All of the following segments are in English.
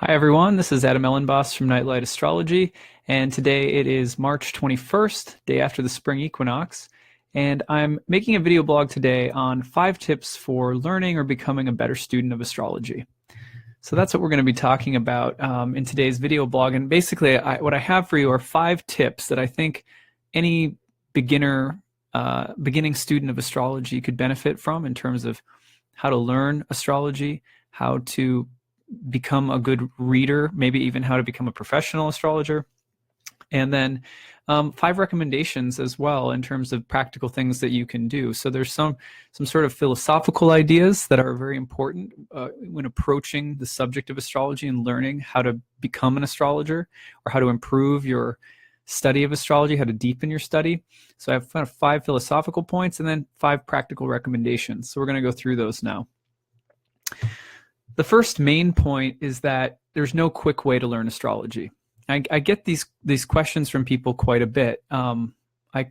Hi everyone, this is Adam Ellenboss from Nightlight Astrology, and today it is March 21st, day after the spring equinox, and I'm making a video blog today on 5 tips for learning or becoming a better student of astrology. So that's what we're going to be talking about in today's video blog, and basically what I have for you are 5 tips that I think any beginning student of astrology could benefit from in terms of how to learn astrology, how to become a good reader, maybe even how to become a professional astrologer, and then 5 recommendations as well in terms of practical things that you can do. So there's some sort of philosophical ideas that are very important when approaching the subject of astrology and learning how to become an astrologer or how to improve your study of astrology, how to deepen your study. So I have kind of 5 philosophical points and then 5 practical recommendations. So we're going to go through those now. The first main point is that there's no quick way to learn astrology. I get these questions from people quite a bit. I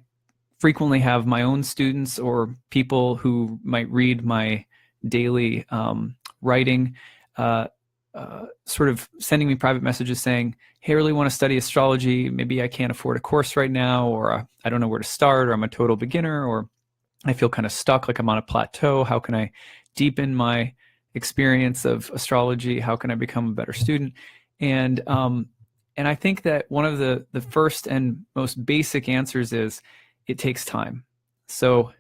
frequently have my own students or people who might read my daily writing sort of sending me private messages saying, hey, I really want to study astrology. Maybe I can't afford a course right now, or I don't know where to start, or I'm a total beginner, or I feel kind of stuck, like I'm on a plateau. How can I deepen my experience of astrology? How can I become a better student? And I think that one of the first and most basic answers is it takes time. So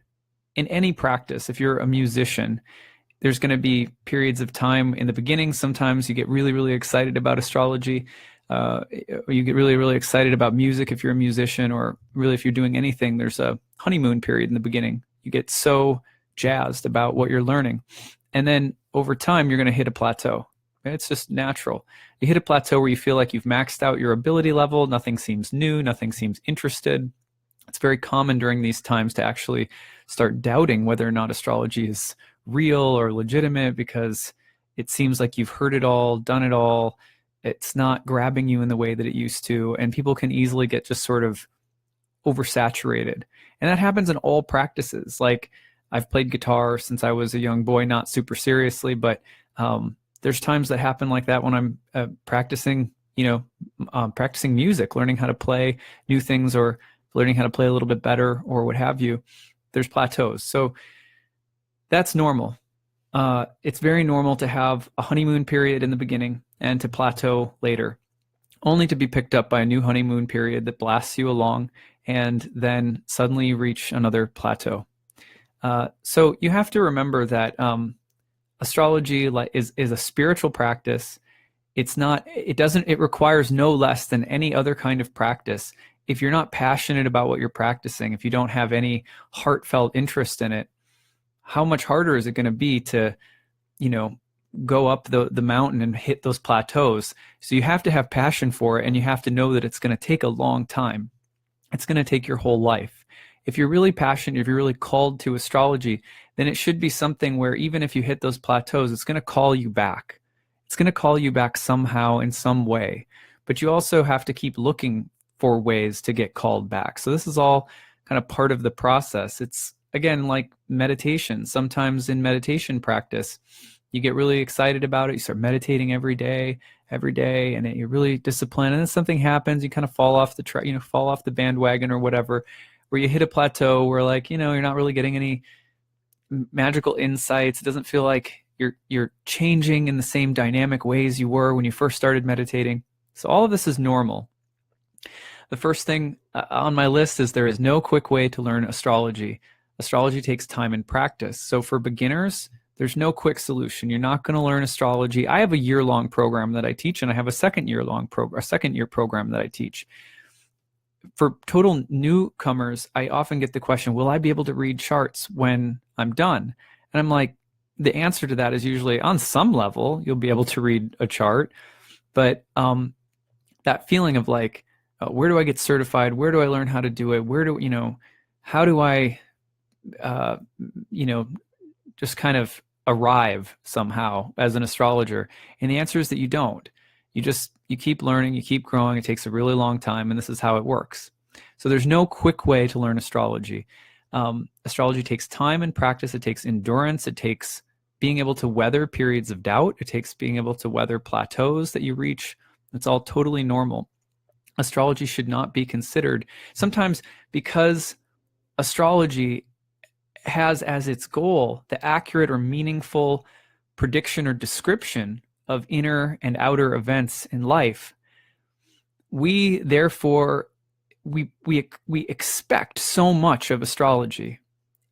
in any practice, if you're a musician, there's going to be periods of time in the beginning. Sometimes you get really, really excited about astrology. Or you get really, really excited about music if you're a musician, or really if you're doing anything, there's a honeymoon period in the beginning. You get so jazzed about what you're learning. And then over time, you're going to hit a plateau. It's just natural. You hit a plateau where you feel like you've maxed out your ability level. Nothing seems new. Nothing seems interested. It's very common during these times to actually start doubting whether or not astrology is real or legitimate, because it seems like you've heard it all, done it all. It's not grabbing you in the way that it used to. And people can easily get just sort of oversaturated. And that happens in all practices. Like, I've played guitar since I was a young boy, not super seriously, but there's times that happen like that when I'm practicing music, learning how to play new things or learning how to play a little bit better or what have you. There's plateaus. So that's normal. It's very normal to have a honeymoon period in the beginning and to plateau later, only to be picked up by a new honeymoon period that blasts you along, and then suddenly you reach another plateau. So you have to remember that astrology is a spiritual practice. It requires no less than any other kind of practice. If you're not passionate about what you're practicing, if you don't have any heartfelt interest in it, how much harder is it going to be to, go up the mountain and hit those plateaus? So you have to have passion for it, and you have to know that it's going to take a long time. It's going to take your whole life. If you're really passionate, if you're really called to astrology, then it should be something where even if you hit those plateaus, it's going to call you back. It's going to call you back somehow in some way. But you also have to keep looking for ways to get called back. So this is all kind of part of the process. It's, again, like meditation. Sometimes in meditation practice, you get really excited about it. You start meditating every day, and you're really disciplined. And then something happens. You kind of fall off the bandwagon or whatever, where you hit a plateau where, like, you're not really getting any magical insights. It doesn't feel like you're changing in the same dynamic ways you were when you first started meditating. So all of this is normal. The first thing on my list is there is no quick way to learn astrology. Astrology takes time and practice. So for beginners, there's no quick solution. You're not going to learn astrology. I have a year-long program that I teach, and I have a second-year program that I teach. For total newcomers, I often get the question, will I be able to read charts when I'm done? And I'm like, the answer to that is usually on some level, you'll be able to read a chart. But that feeling of like, where do I get certified? Where do I learn how to do it? How do I, just kind of arrive somehow as an astrologer? And the answer is that you don't. You keep learning, you keep growing. It takes a really long time, and this is how it works. So there's no quick way to learn astrology. Astrology takes time and practice. It takes endurance. It takes being able to weather periods of doubt. It takes being able to weather plateaus that you reach. It's all totally normal. Astrology should not be considered. Sometimes, because astrology has as its goal the accurate or meaningful prediction or description of inner and outer events in life, we therefore we expect so much of astrology,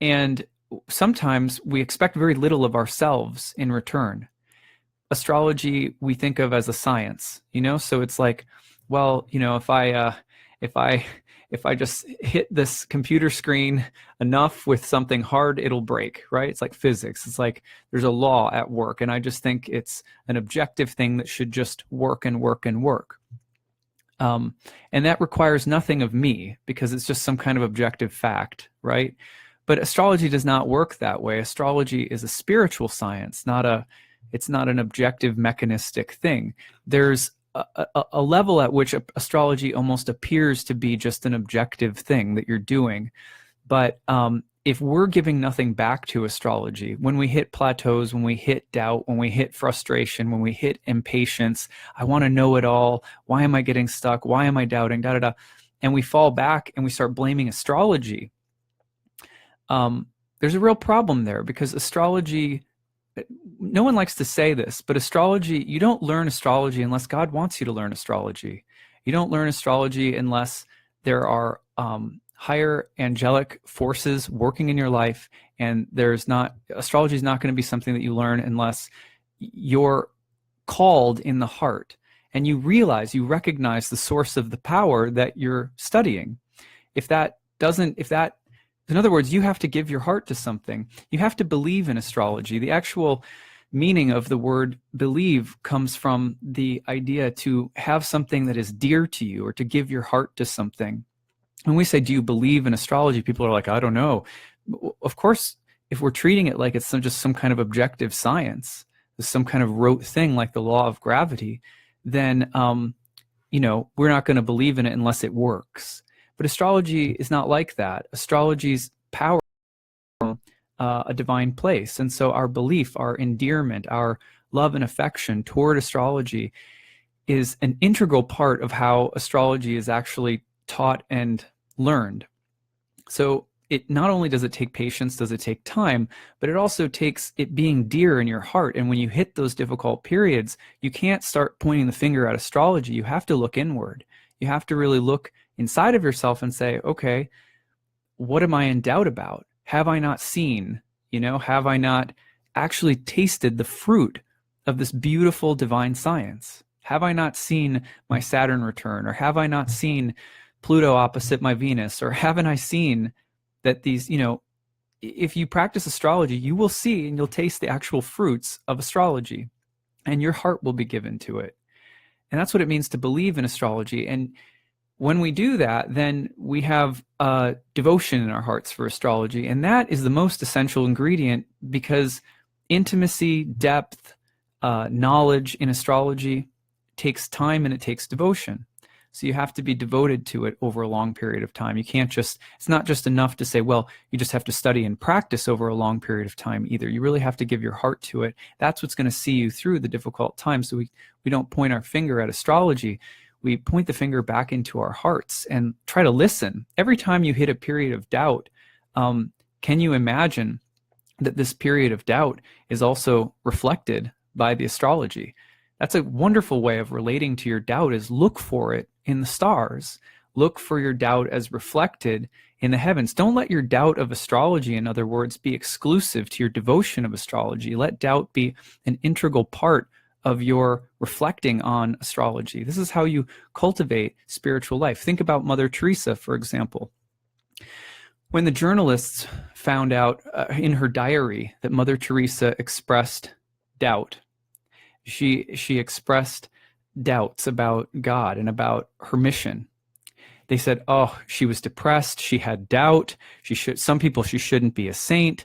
and sometimes we expect very little of ourselves in return. Astrology we think of as a science, so it's like, well, if I just hit this computer screen enough with something hard, it'll break, right? It's like physics. It's like there's a law at work, and I just think it's an objective thing that should just work and work and work. And that requires nothing of me because it's just some kind of objective fact, right? But astrology does not work that way. Astrology is a spiritual science, it's not an objective mechanistic thing. There's a level at which astrology almost appears to be just an objective thing that you're doing. But if we're giving nothing back to astrology, when we hit plateaus, when we hit doubt, when we hit frustration, when we hit impatience, I want to know it all. Why am I getting stuck? Why am I doubting? Da, da, da. And we fall back and we start blaming astrology. There's a real problem there, because astrology, no one likes to say this, but astrology, you don't learn astrology unless God wants you to learn astrology. You don't learn astrology unless there are higher angelic forces working in your life, and astrology is not going to be something that you learn unless you're called in the heart and you recognize the source of the power that you're studying. In other words, you have to give your heart to something. You have to believe in astrology. The actual meaning of the word believe comes from the idea to have something that is dear to you, or to give your heart to something. When we say, do you believe in astrology? People are like, I don't know. Of course, if we're treating it like it's just some kind of objective science, some kind of rote thing like the law of gravity, then we're not going to believe in it unless it works. But astrology is not like that. Astrology's power is a divine place. And so our belief, our endearment, our love and affection toward astrology is an integral part of how astrology is actually taught and learned. So it not only does it take patience, does it take time, but it also takes it being dear in your heart. And when you hit those difficult periods, you can't start pointing the finger at astrology. You have to look inward. You have to really look inside of yourself and say, okay, what am I in doubt about? Have I not seen, have I not actually tasted the fruit of this beautiful divine science? Have I not seen my Saturn return? Or have I not seen Pluto opposite my Venus? Or haven't I seen that these, if you practice astrology, you will see and you'll taste the actual fruits of astrology, and your heart will be given to it. And that's what it means to believe in astrology. And when we do that, then we have devotion in our hearts for astrology. And that is the most essential ingredient, because intimacy, depth, knowledge in astrology takes time and it takes devotion. So you have to be devoted to it over a long period of time. You can't it's not just enough to say, well, you just have to study and practice over a long period of time either. You really have to give your heart to it. That's what's going to see you through the difficult times. So we don't point our finger at astrology. We point the finger back into our hearts and try to listen. Every time you hit a period of doubt, can you imagine that this period of doubt is also reflected by the astrology? That's a wonderful way of relating to your doubt, is look for it in the stars. Look for your doubt as reflected in the heavens. Don't let your doubt of astrology, in other words, be exclusive to your devotion of astrology. Let doubt be an integral part of your reflecting on astrology. This is how you cultivate spiritual life. Think about Mother Teresa, for example. When the journalists found out in her diary that Mother Teresa expressed doubt, she expressed doubts about God and about her mission. They said, oh, she was depressed, she had doubt, some people, she shouldn't be a saint.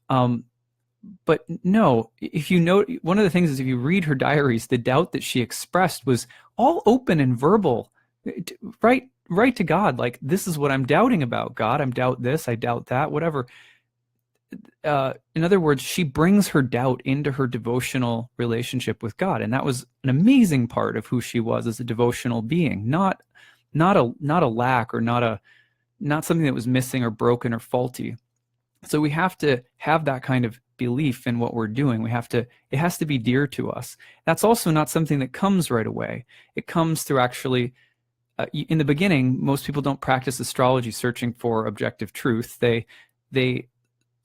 But no, if you know, one of the things is, if you read her diaries, the doubt that she expressed was all open and verbal, right to God. Like, this is what I'm doubting about, God. I doubt this, I doubt that, whatever. in other words, she brings her doubt into her devotional relationship with God, and that was an amazing part of who she was as a devotional being, not a lack, or not something that was missing or broken or faulty. So we have to have that kind of belief in what we're doing. It has to be dear to us. That's also not something that comes right away. It comes through actually, in the beginning, most people don't practice astrology searching for objective truth. They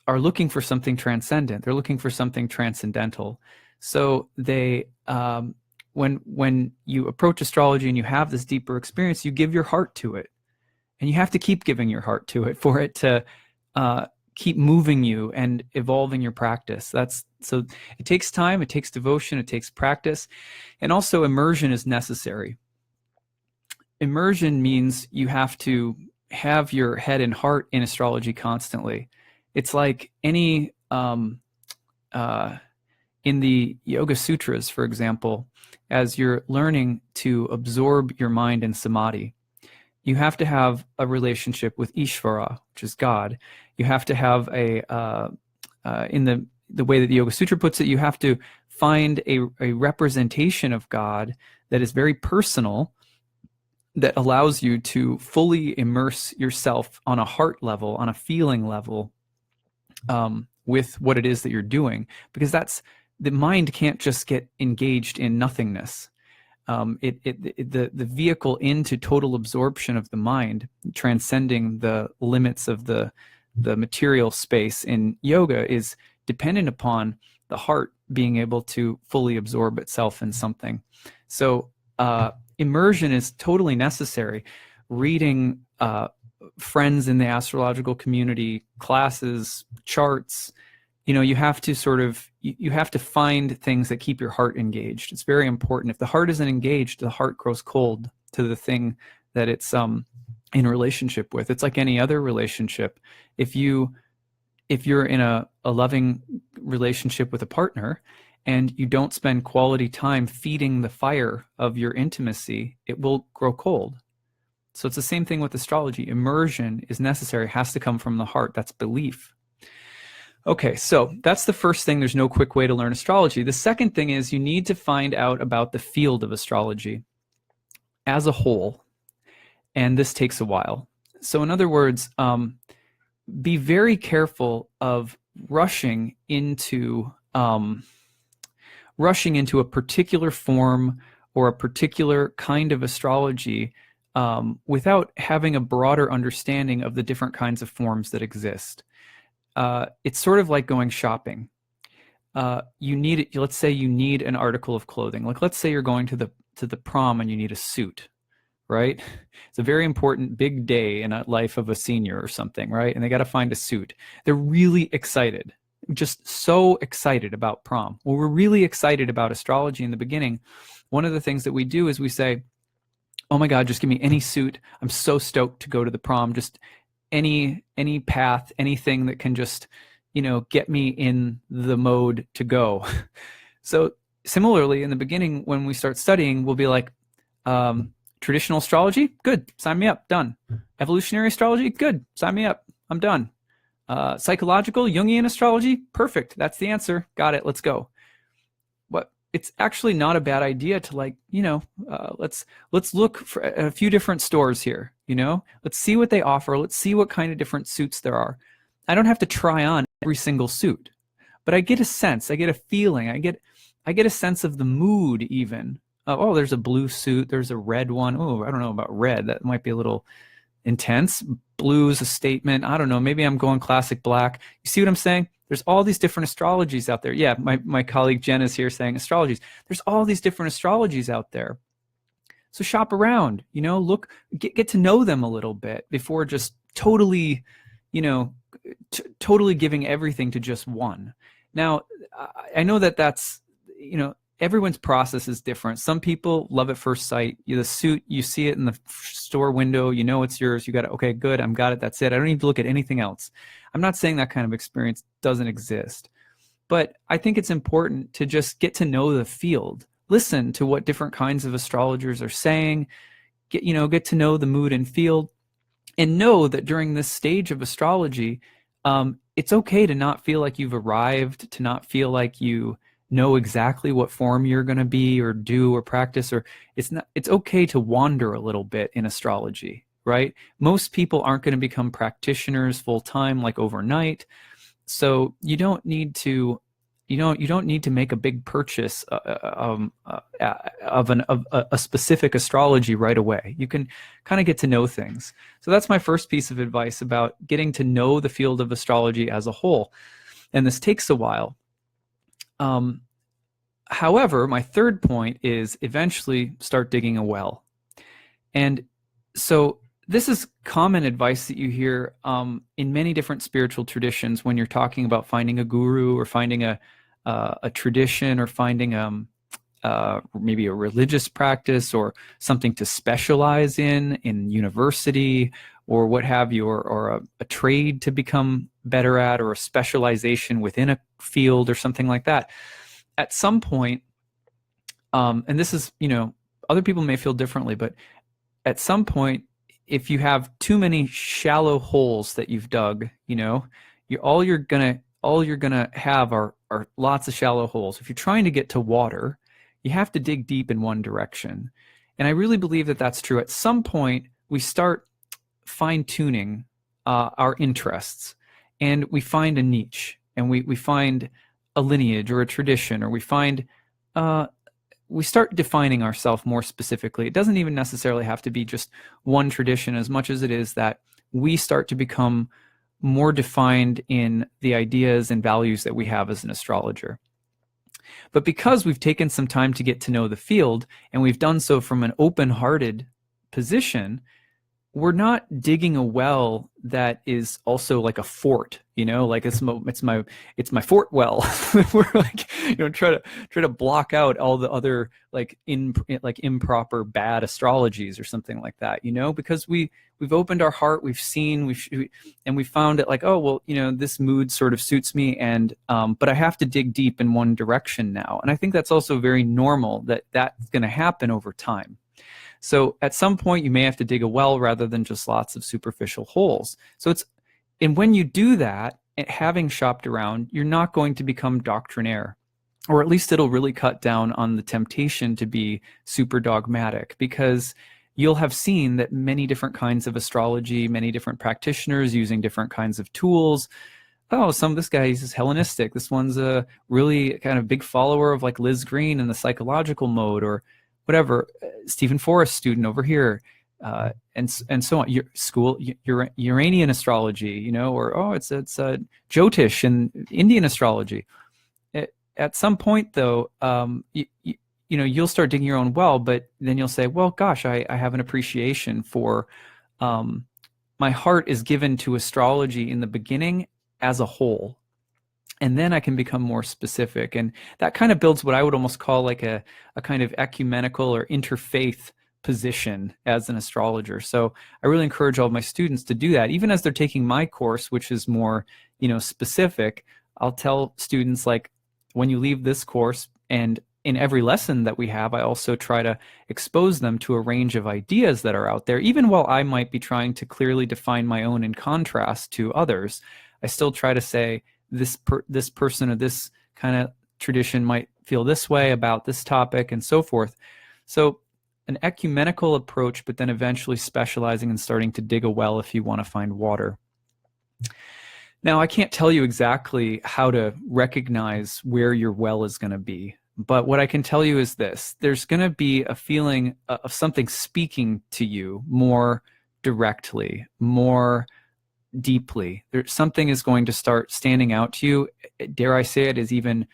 are looking for something transcendent. They're looking for something transcendental. So when you approach astrology and you have this deeper experience, you give your heart to it, and you have to keep giving your heart to it for it to keep moving you and evolving your practice. So it takes time, it takes devotion, it takes practice, and also immersion is necessary. Immersion means you have to have your head and heart in astrology constantly. It's like any in the Yoga Sutras, for example, as you're learning to absorb your mind in samadhi, you have to have a relationship with Ishvara, which is God. You have to have in the way that the Yoga Sutra puts it, you have to find a representation of God that is very personal, that allows you to fully immerse yourself on a heart level, on a feeling level, with what it is that you're doing, because the mind can't just get engaged in nothingness. The vehicle into total absorption of the mind, transcending the limits of the material space in yoga, is dependent upon the heart being able to fully absorb itself in something. So immersion is totally necessary. Reading friends in the astrological community, classes, charts, you have to you have to find things that keep your heart engaged. It's very important. If the heart isn't engaged, the heart grows cold to the thing that it's in relationship with. It's like any other relationship. If you're in a loving relationship with a partner and you don't spend quality time feeding the fire of your intimacy, it will grow cold. So it's the same thing with astrology. Immersion is necessary, has to come from the heart. That's belief. Okay, so that's the first thing. There's no quick way to learn astrology. The second thing is you need to find out about the field of astrology as a whole, and this takes a while. So in other words, be very careful of rushing into a particular form or a particular kind of astrology without having a broader understanding of the different kinds of forms that exist. It's sort of like going shopping. Let's say you need an article of clothing. Like, let's say you're going to the prom and you need a suit, right? It's a very important big day in a life of a senior or something, right? And they got to find a suit. They're really excited, just so excited about prom. Well, we're really excited about astrology in the beginning. One of the things that we do is we say, oh my God, just give me any suit. I'm so stoked to go to the prom. Just any path, anything that can just, get me in the mode to go. So similarly, in the beginning, when we start studying, we'll be like, traditional astrology, good, sign me up, done. Evolutionary astrology, good, sign me up, I'm done. Psychological, Jungian astrology, perfect, that's the answer, got it, let's go. But it's actually not a bad idea to let's look for a few different stores here, let's see what they offer, let's see what kind of different suits there are. I don't have to try on every single suit, but I get a sense, I get a feeling, I get a sense of the mood even. Oh, there's a blue suit, there's a red one. Oh, I don't know about red, that might be a little intense. Blue's a statement, I don't know, maybe I'm going classic black. You see what I'm saying? There's all these different astrologies out there. Yeah, my colleague Jen is here saying astrologies. There's all these different astrologies out there. So shop around, look, get to know them a little bit before just totally, totally giving everything to just one. Now, I know that's, everyone's process is different. Some people love at first sight. The suit, you see it in the store window, it's yours. You got it. Okay, good. I'm got it. That's it. I don't need to look at anything else. I'm not saying that kind of experience doesn't exist, but I think it's important to just get to know the field. Listen to what different kinds of astrologers are saying. Get to know the mood and field, and know that during this stage of astrology, it's okay to not feel like you've arrived, to not feel like you know exactly what form you're going to be or do or practice, or it's okay to wander a little bit in astrology, right? Most people aren't going to become practitioners full time like overnight. So you don't need to make a big purchase of a specific astrology right away. You can kind of get to know things. So that's my first piece of advice about getting to know the field of astrology as a whole. And this takes a while. However, my third point is eventually start digging a well. And so this is common advice that you hear in many different spiritual traditions when you're talking about finding a guru or finding a tradition or finding maybe a religious practice or something to specialize in university or what have you, or a trade to become better at, or a specialization within a field or something like that. At some point, and this is, other people may feel differently, but at some point, if you have too many shallow holes that you've dug, all you're gonna have are lots of shallow holes. If you're trying to get to water, you have to dig deep in one direction. And I really believe that that's true. At some point, we start fine-tuning our interests, and we find a niche, and we find a lineage or a tradition, or we start defining ourselves more specifically. It doesn't even necessarily have to be just one tradition as much as it is that we start to become more defined in the ideas and values that we have as an astrologer. But because we've taken some time to get to know the field, and we've done so from an open-hearted position, we're not digging a well that is also like a fort, like it's my fort well. We're like, try to block out all the other like improper bad astrologies or something like that, because we've opened our heart, we've seen, and we found it like, oh, well, this mood sort of suits me, and but I have to dig deep in one direction now. And I think that's also very normal that's going to happen over time. So at some point, you may have to dig a well rather than just lots of superficial holes. And when you do that, having shopped around, you're not going to become doctrinaire, or at least it'll really cut down on the temptation to be super dogmatic, because you'll have seen that many different kinds of astrology, many different practitioners using different kinds of tools. Oh, this guy is Hellenistic. This one's a really kind of big follower of like Liz Green in the psychological mode, or whatever, Stephen Forrest student over here, and so on. Your Uranian astrology, or it's Jyotish and Indian astrology. At some point, though, you'll start digging your own well, but then you'll say, well, gosh, I have an appreciation for, my heart is given to astrology in the beginning as a whole. And then I can become more specific. And that kind of builds what I would almost call like a kind of ecumenical or interfaith position as an astrologer. So I really encourage all of my students to do that. Even as they're taking my course, which is more, specific, I'll tell students, like, when you leave this course, and in every lesson that we have, I also try to expose them to a range of ideas that are out there. Even while I might be trying to clearly define my own in contrast to others, I still try to say, this person or this kind of tradition might feel this way about this topic, and so forth. So an ecumenical approach, but then eventually specializing and starting to dig a well if you want to find water. Now, I can't tell you exactly how to recognize where your well is going to be, but what I can tell you is this: there's going to be a feeling of something speaking to you more directly, more deeply. Something is going to start standing out to you. Dare I say it, is even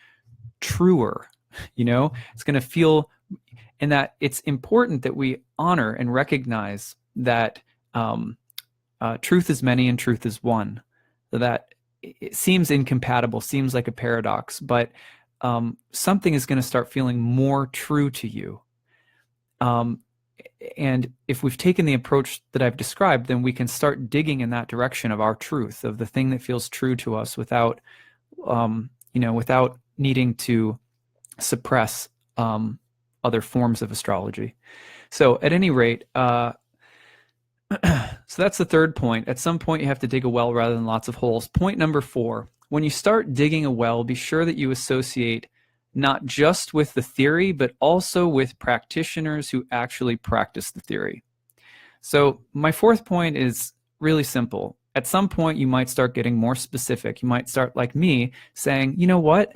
truer. It's going to feel, and that it's important that we honor and recognize that truth is many and truth is one. That it seems incompatible, seems like a paradox, but something is going to start feeling more true to you. And if we've taken the approach that I've described, then we can start digging in that direction of our truth, of the thing that feels true to us, without needing to suppress other forms of astrology. So at any rate, So that's the third point. At some point, you have to dig a well rather than lots of holes. Point number 4, when you start digging a well, be sure that you associate not just with the theory, but also with practitioners who actually practice the theory. So my fourth point is really simple. At some point, you might start getting more specific. You might start, like me, saying, you know what?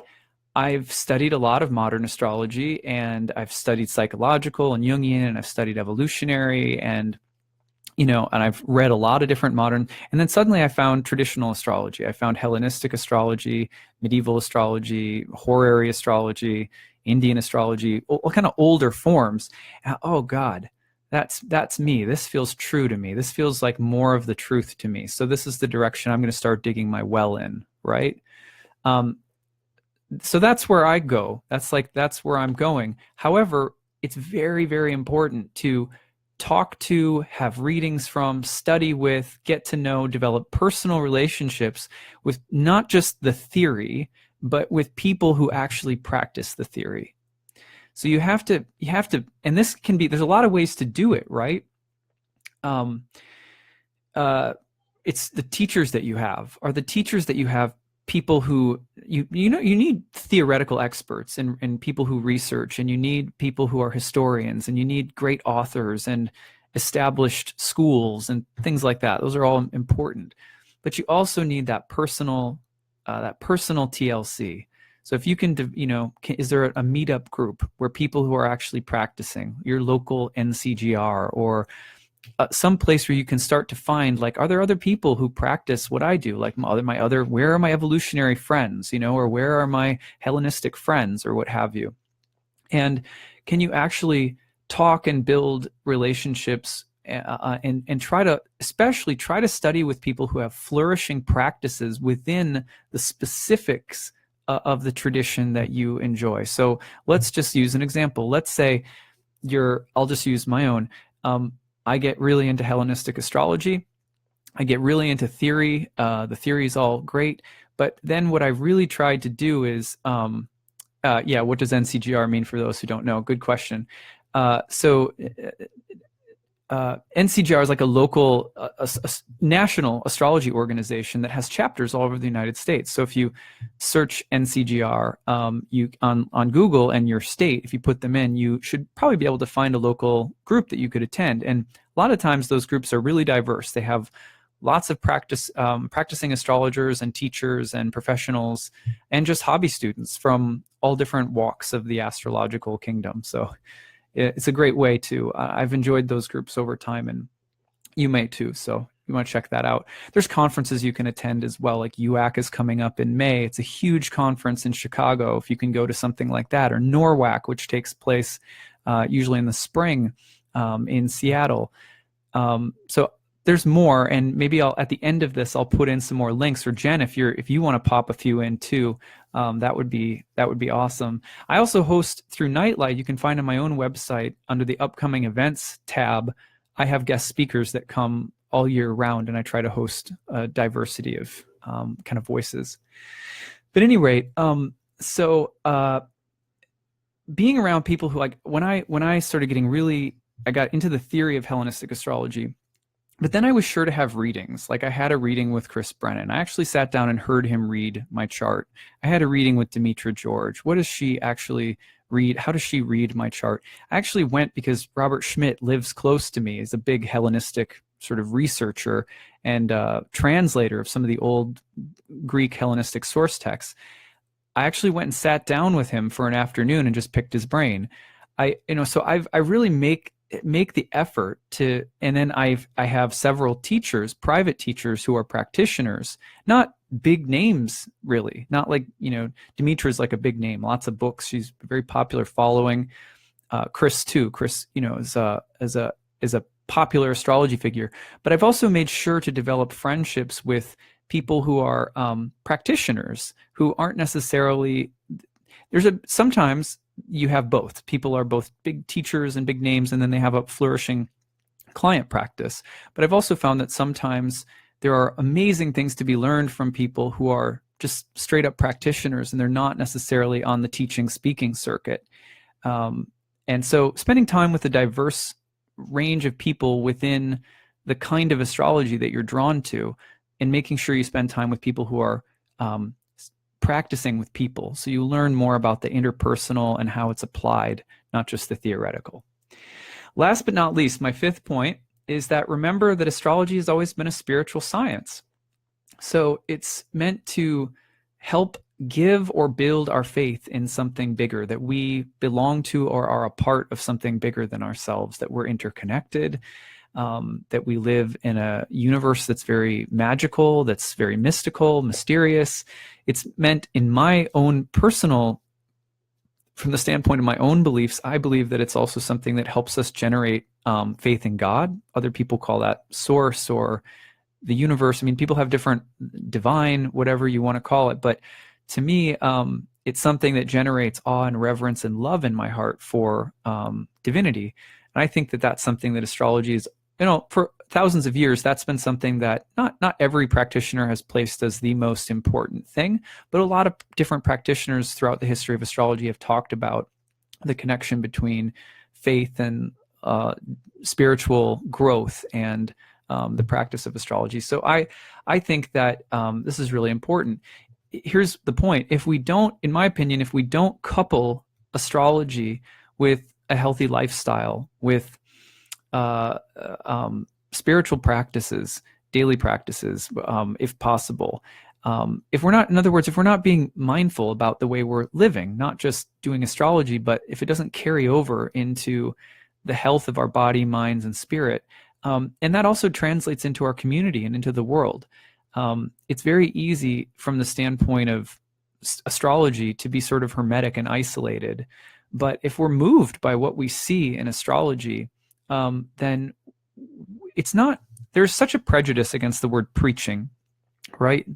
I've studied a lot of modern astrology, and I've studied psychological and Jungian, and I've studied evolutionary, and and I've read a lot of different modern, and then suddenly I found traditional astrology. I found Hellenistic astrology, medieval astrology, horary astrology, Indian astrology, all kind of older forms. Oh God, that's me. This feels true to me. This feels like more of the truth to me. So this is the direction I'm going to start digging my well in, right? So that's where I go. That's where I'm going. However, it's very, very important to talk to, have readings from, study with, get to know, develop personal relationships with not just the theory, but with people who actually practice the theory. So you have to, and this can be, there's a lot of ways to do it, right? It's the teachers that you have. Are the teachers that you have people who you need theoretical experts and people who research, and you need people who are historians, and you need great authors and established schools and things like that. Those are all important, but you also need that personal TLC. So if you can, is there a meetup group where people who are actually practicing, your local NCGR, or some place where you can start to find, like, are there other people who practice what I do? Like where are my evolutionary friends, or where are my Hellenistic friends, or what have you? And can you actually talk and build relationships and especially try to study with people who have flourishing practices within the specifics of the tradition that you enjoy. So let's just use an example. Let's say I'll just use my own. I get really into Hellenistic astrology. I get really into theory. The theory is all great. But then what I've really tried to do is, what does NCGR mean for those who don't know? Good question. NCGR is like a local, a national astrology organization that has chapters all over the United States. So if you search NCGR on Google and your state, if you put them in, you should probably be able to find a local group that you could attend. And a lot of times those groups are really diverse. They have lots of practicing astrologers and teachers and professionals and just hobby students from all different walks of the astrological kingdom. So it's a great way to, I've enjoyed those groups over time, and you may too. So you want to check that out. There's conferences you can attend as well. Like UAC is coming up in May. It's a huge conference in Chicago. If you can go to something like that, or NORWAC, which takes place usually in the spring in Seattle. So there's more, and maybe at the end of this, I'll put in some more links. Or Jen, if you want to pop a few in too, that would be awesome. I also host through Nightlight. You can find on my own website under the upcoming events tab. I have guest speakers that come all year round, and I try to host a diversity of kind of voices. But at any rate, being around people who, like, when I started getting I got into the theory of Hellenistic astrology. But then I was sure to have readings. Like, I had a reading with Chris Brennan. I actually sat down and heard him read my chart. I had a reading with Demetra George. What does she actually read? How does she read my chart? I actually went because Robert Schmidt lives close to me. He's a big Hellenistic sort of researcher and translator of some of the old Greek Hellenistic source texts. I actually went and sat down with him for an afternoon and just picked his brain. I really make the effort to, and then I have several teachers, private teachers, who are practitioners, not big names really, not like, Demetra is like a big name, lots of books, she's a very popular following. Chris too. Chris, is a popular astrology figure. But I've also made sure to develop friendships with people who are practitioners, who aren't necessarily, sometimes you have both. People are both big teachers and big names, and then they have a flourishing client practice. But I've also found that sometimes there are amazing things to be learned from people who are just straight up practitioners, and they're not necessarily on the teaching speaking circuit. And so spending time with a diverse range of people within the kind of astrology that you're drawn to, and making sure you spend time with people who are practicing with people. So you learn more about the interpersonal and how it's applied, not just the theoretical. Last but not least, my fifth point is that remember that astrology has always been a spiritual science. So it's meant to help give or build our faith in something bigger, that we belong to or are a part of something bigger than ourselves, that we're interconnected, that we live in a universe that's very magical, that's very mystical, mysterious. It's meant in my own personal, from the standpoint of my own beliefs, I believe that it's also something that helps us generate faith in God. Other people call that source or the universe. I mean, people have different divine, whatever you want to call it. But to me, it's something that generates awe and reverence and love in my heart for divinity. And I think that that's something that astrology is, for thousands of years, that's been something that not every practitioner has placed as the most important thing, but a lot of different practitioners throughout the history of astrology have talked about the connection between faith and spiritual growth and the practice of astrology. So I think that this is really important. Here's the point. If we don't, in my opinion, if we don't couple astrology with a healthy lifestyle, with spiritual practices, daily practices, if possible, if we're not, in other words, if we're not being mindful about the way we're living, not just doing astrology, but if it doesn't carry over into the health of our body, minds, and spirit, and that also translates into our community and into the world. It's very easy from the standpoint of astrology to be sort of hermetic and isolated. But if we're moved by what we see in astrology, then it's not, there's such a prejudice against the word preaching, right?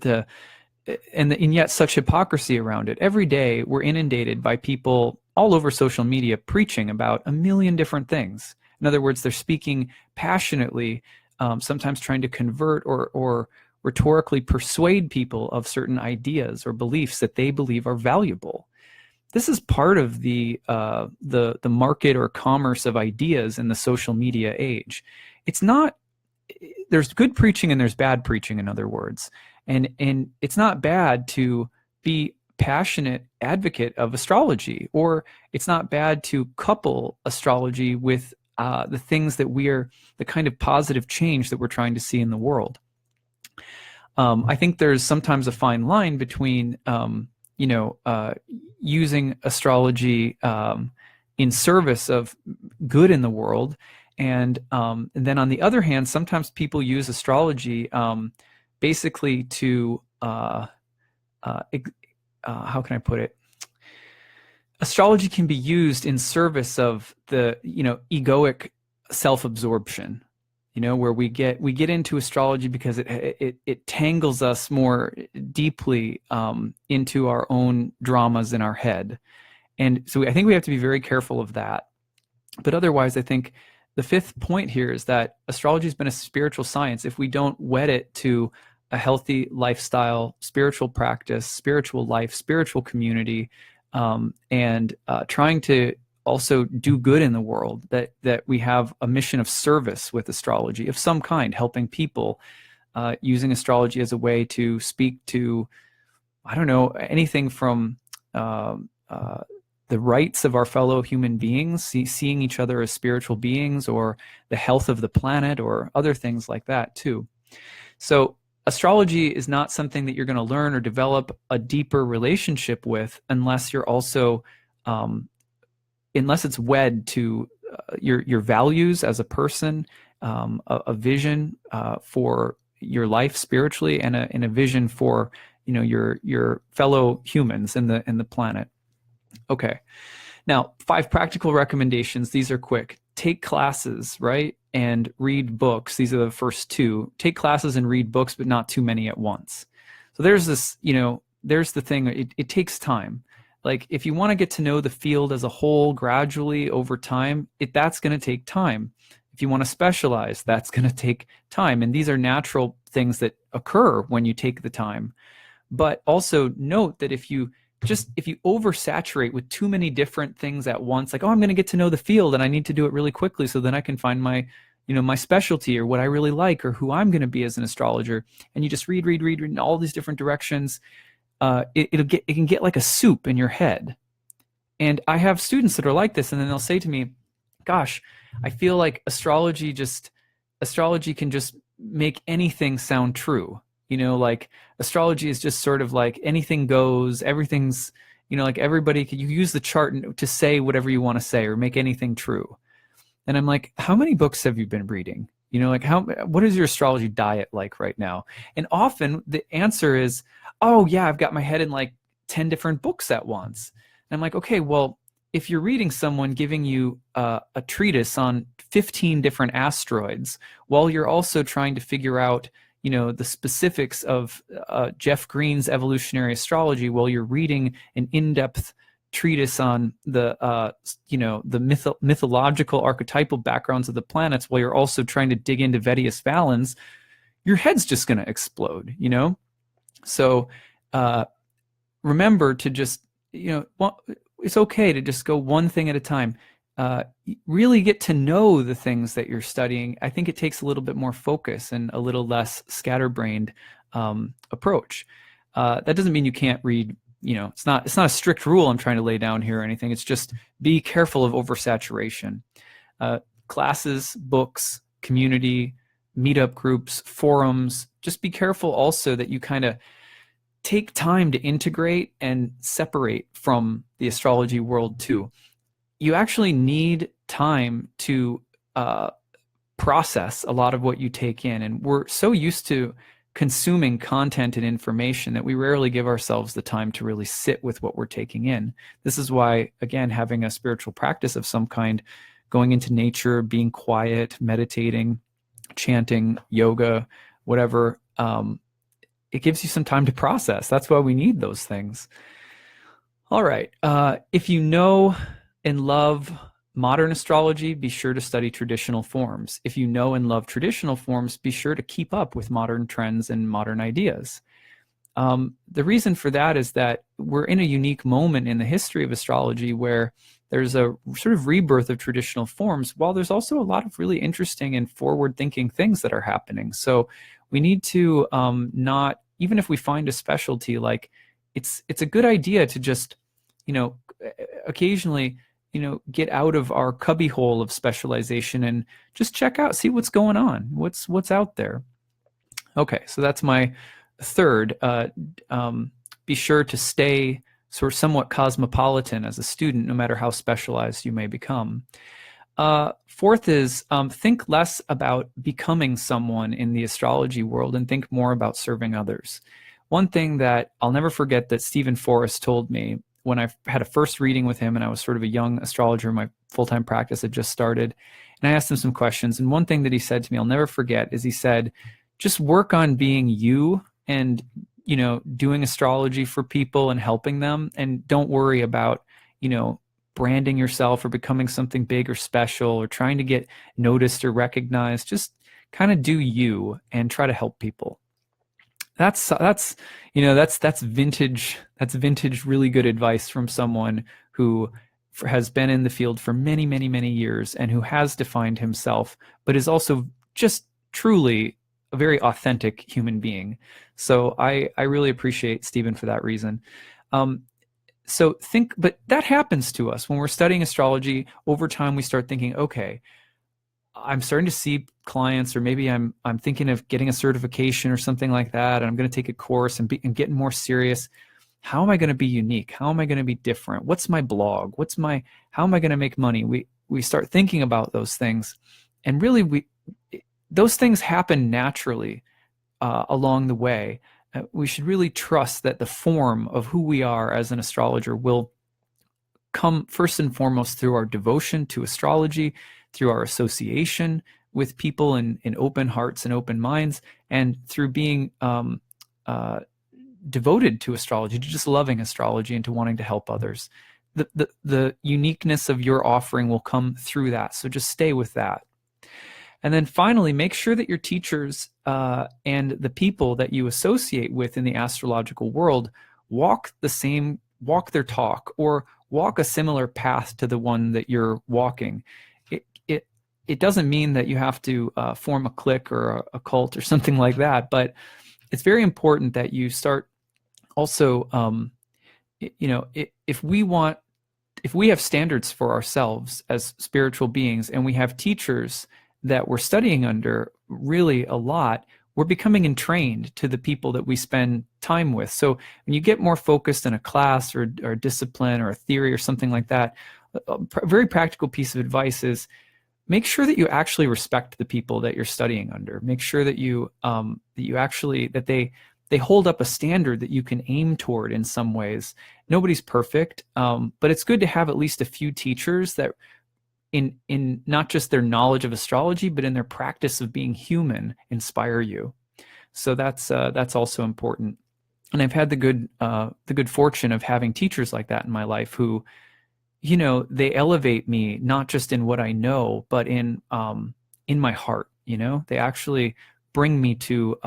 And yet such hypocrisy around it. Every day we're inundated by people all over social media preaching about a million different things. In other words, they're speaking passionately, sometimes trying to convert or rhetorically persuade people of certain ideas or beliefs that they believe are valuable. This is part of the market or commerce of ideas in the social media age. It's not, there's good preaching and there's bad preaching, in other words. And it's not bad to be passionate advocate of astrology, or it's not bad to couple astrology with the things that the kind of positive change that we're trying to see in the world. I think there's sometimes a fine line between, using astrology in service of good in the world, and then on the other hand, sometimes people use astrology basically to how can I put it? Astrology can be used in service of the egoic self-absorption. Where we get into astrology because it tangles us more deeply into our own dramas in our head. And so I think we have to be very careful of that. But otherwise, I think the fifth point here is that astrology has been a spiritual science. If we don't wed it to a healthy lifestyle, spiritual practice, spiritual life, spiritual community, and trying to also do good in the world, that we have a mission of service with astrology of some kind, helping people, using astrology as a way to speak to, I don't know, anything from the rights of our fellow human beings, seeing each other as spiritual beings, or the health of the planet, or other things like that too. So astrology is not something that you're going to learn or develop a deeper relationship with unless you're also unless it's wed to your values as a person, a vision for your life spiritually, and a vision for your fellow humans in the planet. Okay, now 5 practical recommendations. These are quick. Take classes, right, and read books. These are the first 2. Take classes and read books, but not too many at once. So there's this, there's the thing. It takes time. Like, if you want to get to know the field as a whole gradually over time, that's going to take time. If you want to specialize, that's going to take time. And these are natural things that occur when you take the time. But also note that if you oversaturate with too many different things at once, like, oh, I'm going to get to know the field and I need to do it really quickly so then I can find my, my specialty or what I really like or who I'm going to be as an astrologer, and you just read in all these different directions, it can get like a soup in your head. And I have students that are like this, and then they'll say to me, gosh, I feel like astrology can just make anything sound true. Like astrology is just sort of like anything goes, everything's, like everybody you use the chart to say whatever you want to say or make anything true. And I'm like, how many books have you been reading? Like what is your astrology diet like right now? And often the answer is, oh yeah, I've got my head in like 10 different books at once. And I'm like, okay, well, if you're reading someone giving you a treatise on 15 different asteroids, while you're also trying to figure out, the specifics of Jeff Green's evolutionary astrology, while you're reading an in-depth treatise on the mythological archetypal backgrounds of the planets, while you're also trying to dig into Vettius Valens, your head's just going to explode, So remember to just, it's okay to just go one thing at a time. Really get to know the things that you're studying. I think it takes a little bit more focus and a little less scatterbrained approach. That doesn't mean you can't read. It's not a strict rule I'm trying to lay down here or anything. It's just be careful of oversaturation. Classes, books, community, meetup groups, forums. Just be careful also that you kind of take time to integrate and separate from the astrology world too. You actually need time to process a lot of what you take in. And we're so used to consuming content and information that we rarely give ourselves the time to really sit with what we're taking in. This is why, again, having a spiritual practice of some kind, going into nature, being quiet, meditating, chanting, yoga, whatever, it gives you some time to process. That's why we need those things. All right. If you know and love modern astrology, be sure to study traditional forms. If you know and love traditional forms, be sure to keep up with modern trends and modern ideas. The reason for that is that we're in a unique moment in the history of astrology where there's a sort of rebirth of traditional forms, while there's also a lot of really interesting and forward-thinking things that are happening. So we need to not, even if we find a specialty, like it's a good idea to just, occasionally, get out of our cubbyhole of specialization and just check out, see what's going on, what's out there. Okay, so that's my third. Be sure to stay sort of somewhat cosmopolitan as a student, no matter how specialized you may become. Fourth is think less about becoming someone in the astrology world and think more about serving others. One thing that I'll never forget that Stephen Forrest told me when I had a first reading with him and I was sort of a young astrologer, my full-time practice had just started, and I asked him some questions. And one thing that he said to me, I'll never forget, is he said, just work on being you and, doing astrology for people and helping them. And don't worry about, branding yourself or becoming something big or special or trying to get noticed or recognized. Just kind of do you and try to help people. That's vintage really good advice from someone who has been in the field for many, many, many years and who has defined himself, but is also just truly a very authentic human being. So I really appreciate Stephen for that reason. But that happens to us when we're studying astrology. Over time, we start thinking, okay, I'm starting to see clients, or maybe I'm thinking of getting a certification or something like that, and I'm going to take a course and getting more serious. How am I going to be unique? How am I going to be different? What's my blog? How am I going to make money? We start thinking about those things, and really those things happen naturally along the way. We should really trust that the form of who we are as an astrologer will come first and foremost through our devotion to astrology, through our association with people in open hearts and open minds, and through being devoted to astrology, to just loving astrology and to wanting to help others. The uniqueness of your offering will come through that. So just stay with that. And then finally, make sure that your teachers and the people that you associate with in the astrological world walk their talk, or walk a similar path to the one that you're walking. it doesn't mean that you have to form a clique or a cult or something like that, but it's very important that you start also, if we have standards for ourselves as spiritual beings and we have teachers that we're studying under really a lot, we're becoming entrained to the people that we spend time with. So when you get more focused in a class or a discipline or a theory or something like that, a very practical piece of advice is make sure that you actually respect the people that you're studying under. Make sure that they hold up a standard that you can aim toward in some ways. Nobody's perfect, but it's good to have at least a few teachers that in not just their knowledge of astrology, but in their practice of being human, inspire you. So that's also important. And I've had the good fortune of having teachers like that in my life who, they elevate me not just in what I know, but in my heart. They actually bring me to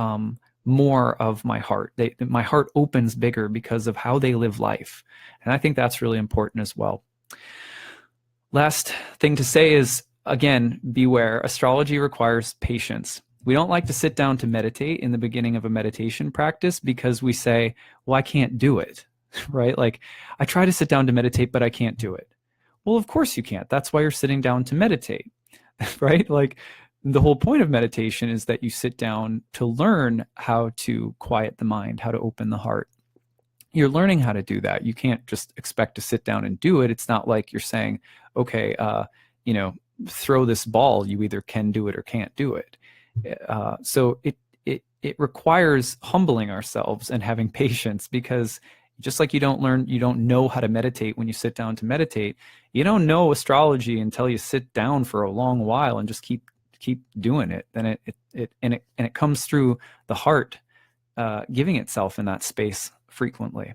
more of my heart. My heart opens bigger because of how they live life, and I think that's really important as well. Last thing to say is, again, beware. Astrology requires patience. We don't like to sit down to meditate in the beginning of a meditation practice because we say, well, I can't do it, right? Like, I try to sit down to meditate, but I can't do it. Well, of course you can't. That's why you're sitting down to meditate, right? Like, the whole point of meditation is that you sit down to learn how to quiet the mind, how to open the heart. You're learning how to do that. You can't just expect to sit down and do it. It's not like you're saying, okay, throw this ball. You either can do it or can't do it. So it requires humbling ourselves and having patience, because just like you don't know how to meditate when you sit down to meditate, you don't know astrology until you sit down for a long while and just keep doing it. Then it comes through the heart, giving itself in that space frequently.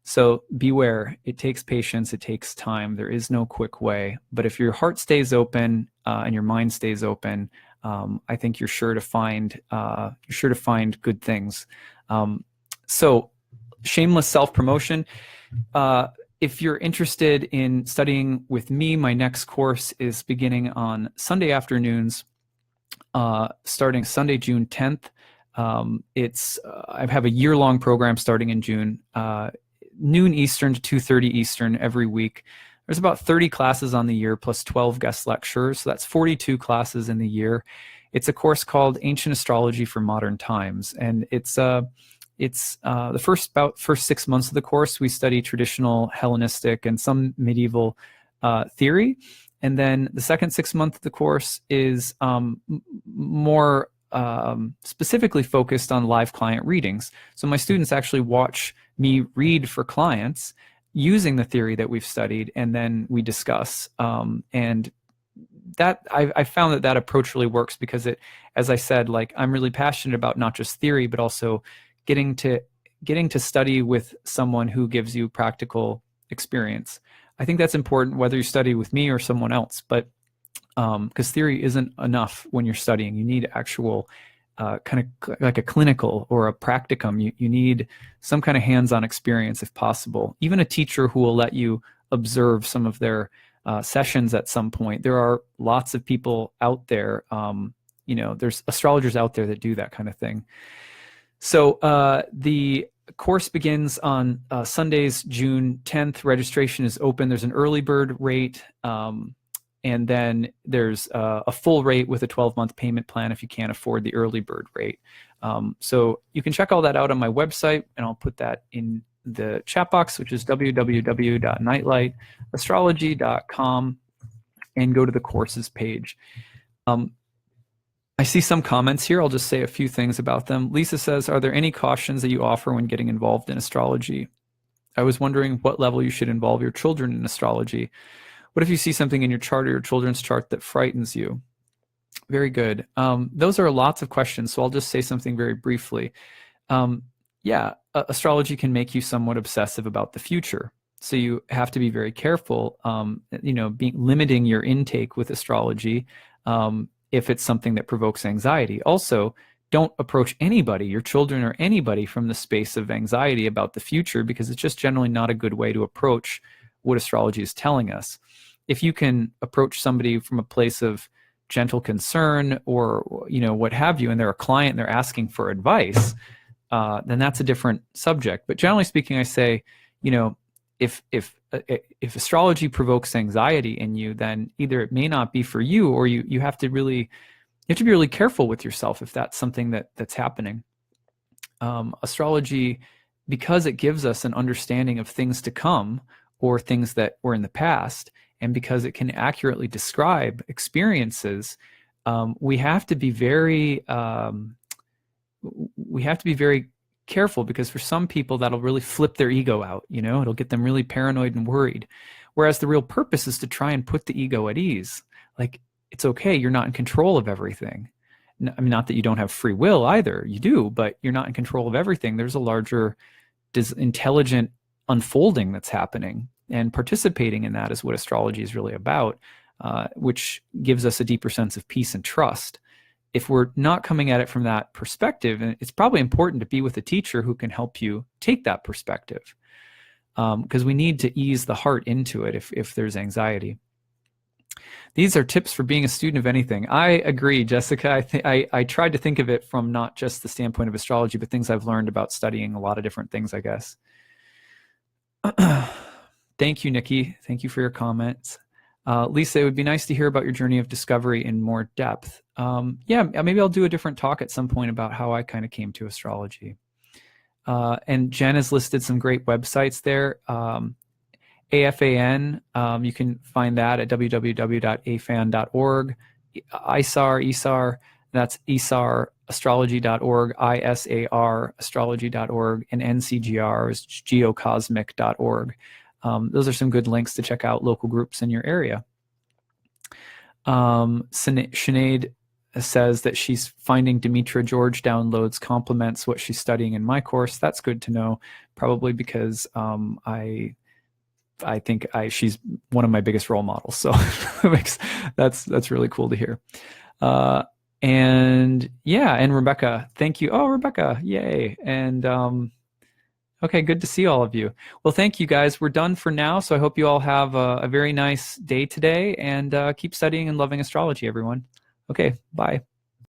So beware. It takes patience. It takes time. There is no quick way. But if your heart stays open and your mind stays open, I think you're sure to find good things. So shameless self-promotion. If you're interested in studying with me, my next course is beginning on Sunday afternoons, starting Sunday, June 10th. I have a year-long program starting in June, noon Eastern to 2:30 Eastern every week. There's about 30 classes on the year plus 12 guest lectures, so that's 42 classes in the year. It's a course called Ancient Astrology for Modern Times, and it's the first 6 months of the course we study traditional Hellenistic and some medieval theory, and then the second 6 months of the course is more specifically focused on live client readings. So my students actually watch me read for clients using the theory that we've studied, and then we discuss. And that I found that approach really works because it, as I said, like, I'm really passionate about not just theory, but also getting to study with someone who gives you practical experience. I think that's important whether you study with me or someone else, but because theory isn't enough when you're studying. You need actual kind of like a clinical or a practicum. You need some kind of hands-on experience if possible. Even a teacher who will let you observe some of their sessions at some point. There are lots of people out there, there's astrologers out there that do that kind of thing. So the course begins on Sundays, June 10th. Registration is open. There's an early bird rate. And then there's a full rate with a 12-month payment plan if you can't afford the early bird rate. So you can check all that out on my website, and I'll put that in the chat box, which is www.nightlightastrology.com, and go to the courses page. I see some comments here. I'll just say a few things about them. Lisa says, are there any cautions that you offer when getting involved in astrology? I was wondering what level you should involve your children in astrology. What if you see something in your chart or your children's chart that frightens you? Very good. Those are lots of questions, so I'll just say something very briefly. Astrology can make you somewhat obsessive about the future. So you have to be very careful, limiting your intake with astrology if it's something that provokes anxiety. Also, don't approach anybody, your children or anybody, from the space of anxiety about the future, because it's just generally not a good way to approach what astrology is telling us. If you can approach somebody from a place of gentle concern or what have you, and they're a client and they're asking for advice, then that's a different subject. But generally speaking, I say, if astrology provokes anxiety in you, then either it may not be for you, or you have to be really careful with yourself if that's something that's happening. Astrology, because it gives us an understanding of things to come or things that were in the past, and because it can accurately describe experiences, we have to be very careful, because for some people that'll really flip their ego out. It'll get them really paranoid and worried, whereas the real purpose is to try and put the ego at ease. Like, it's okay, you're not in control of everything. I mean, not that you don't have free will either, you do, but you're not in control of everything. There's a larger intelligent unfolding that's happening, and participating in that is what astrology is really about, which gives us a deeper sense of peace and trust. If we're not coming at it from that perspective, and it's probably important to be with a teacher who can help you take that perspective, because we need to ease the heart into it if there's anxiety. These are tips for being a student of anything. I agree, Jessica. I tried to think of it from not just the standpoint of astrology, but things I've learned about studying a lot of different things, I guess. Thank you, Nikki. Thank you for your comments. Lisa, it would be nice to hear about your journey of discovery in more depth. Yeah, maybe I'll do a different talk at some point about how I kind of came to astrology. And Jen has listed some great websites there. AFAN, you can find that at www.afan.org. ISAR, that's isarastrology.org, ISAR astrology.org, and NCGR is geocosmic.org. Those are some good links to check out local groups in your area. Sinead says that she's finding Demetra George downloads complements what she's studying in my course. That's good to know, probably because I think she's one of my biggest role models. So that's really cool to hear. And yeah, and Rebecca, thank you. Oh, Rebecca, yay. And okay, good to see all of you. Well, thank you guys. We're done for now. So I hope you all have a very nice day today, and keep studying and loving astrology, everyone. Okay, bye.